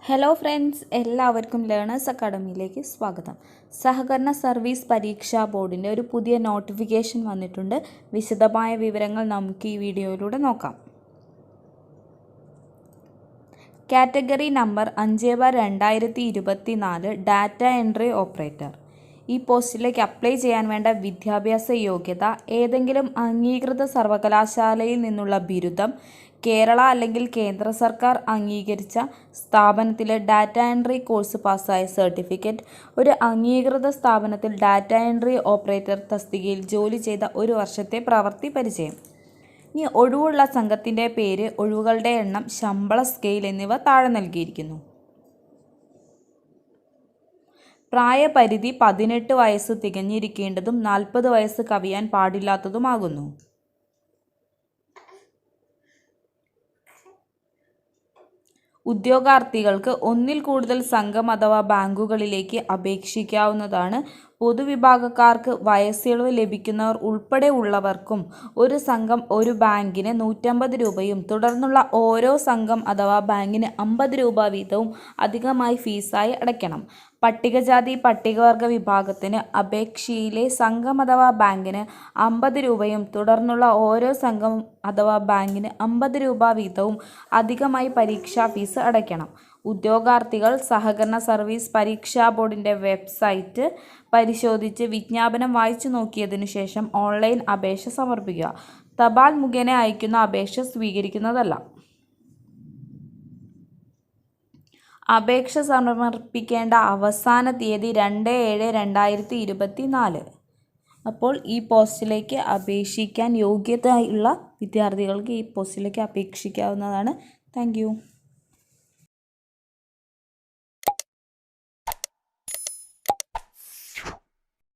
Hello friends, എല്ലാവർക്കും learners അക്കാഡമിയിലേക്ക് സ്വാഗതം. സഹകരണ സർവീസ് പരീക്ഷാ ബോർഡിൻ്റെ ഒരു പുതിയ നോട്ടിഫിക്കേഷൻ വന്നിട്ടുണ്ട്. വിശദമായ വിവരങ്ങൾ നമുക്ക് ഈ വീഡിയോയിലൂടെ നോക്കാം. Category number 5/2024 data entry operator. ഈ പോസ്റ്റിലേക്ക് അപ്ലൈ ചെയ്യാൻ വേണ്ട വിദ്യാഭ്യാസ യോഗ്യത ഏതെങ്കിലും അംഗീകൃത സർവകലാശാലയിൽ നിന്നുള്ള ബിരുദം, കേരള അല്ലെങ്കിൽ കേന്ദ്ര സർക്കാർ അംഗീകരിച്ച സ്ഥാപനത്തിലെ ഡാറ്റ എൻട്രി കോഴ്സ് പാസ്സായ സർട്ടിഫിക്കറ്റ്, ഒരു അംഗീകൃത സ്ഥാപനത്തിൽ ഡാറ്റ എൻട്രി ഓപ്പറേറ്റർ തസ്തികയിൽ ജോലി ചെയ്ത 1 വർഷത്തെ പ്രവൃത്തി പരിചയം. ഇനി ഒഴിവുള്ള സംഘത്തിൻ്റെ പേര്, ഒഴിവുകളുടെ എണ്ണം, ശമ്പള സ്കെയിൽ എന്നിവ താഴെ നൽകിയിരിക്കുന്നു. പ്രായപരിധി 18 വയസ്സ് തികഞ്ഞിരിക്കേണ്ടതും 40 വയസ്സ് കവിയാൻ പാടില്ലാത്തതുമാകുന്നു. ഉദ്യോഗാർത്ഥികൾക്ക് ഒന്നിൽ കൂടുതൽ സംഘം അഥവാ ബാങ്കുകളിലേക്ക് അപേക്ഷിക്കാവുന്നതാണ്. പൊതുവിഭാഗക്കാർക്ക് വയസ്സിളവ് ലഭിക്കുന്നവർ ഉൾപ്പെടെ ഉള്ളവർക്കും ഒരു സംഘം ഒരു ബാങ്കിന് 150 രൂപയും തുടർന്നുള്ള ഓരോ സംഘം അഥവാ ബാങ്കിന് 50 രൂപ വീതവും അധികമായി ഫീസായി അടയ്ക്കണം. പട്ടികജാതി പട്ടികവർഗ വിഭാഗത്തിന് അപേക്ഷയിലെ സംഘം അഥവാ ബാങ്കിന് 50 രൂപയും തുടർന്നുള്ള ഓരോ സംഘം അഥവാ ബാങ്കിന് 50 രൂപ വീതവും അധികമായി പരീക്ഷാ ഫീസ് അടയ്ക്കണം. ഉദ്യോഗാർത്ഥികൾ സഹകരണ സർവീസ് പരീക്ഷാ ബോർഡിൻ്റെ വെബ്സൈറ്റ് പരിശോധിച്ച് വിജ്ഞാപനം വായിച്ചു നോക്കിയതിനു ശേഷം ഓൺലൈൻ അപേക്ഷ സമർപ്പിക്കുക. തപാൽ മുഖേന അയക്കുന്ന അപേക്ഷ സ്വീകരിക്കുന്നതല്ല. അപേക്ഷ സമർപ്പിക്കേണ്ട അവസാന തീയതി 2/7/2024. അപ്പോൾ ഈ പോസ്റ്റിലേക്ക് അപേക്ഷിക്കാൻ യോഗ്യതയുള്ള വിദ്യാർത്ഥികൾക്ക് ഈ പോസ്റ്റിലേക്ക് അപേക്ഷിക്കാവുന്നതാണ്. Thank you.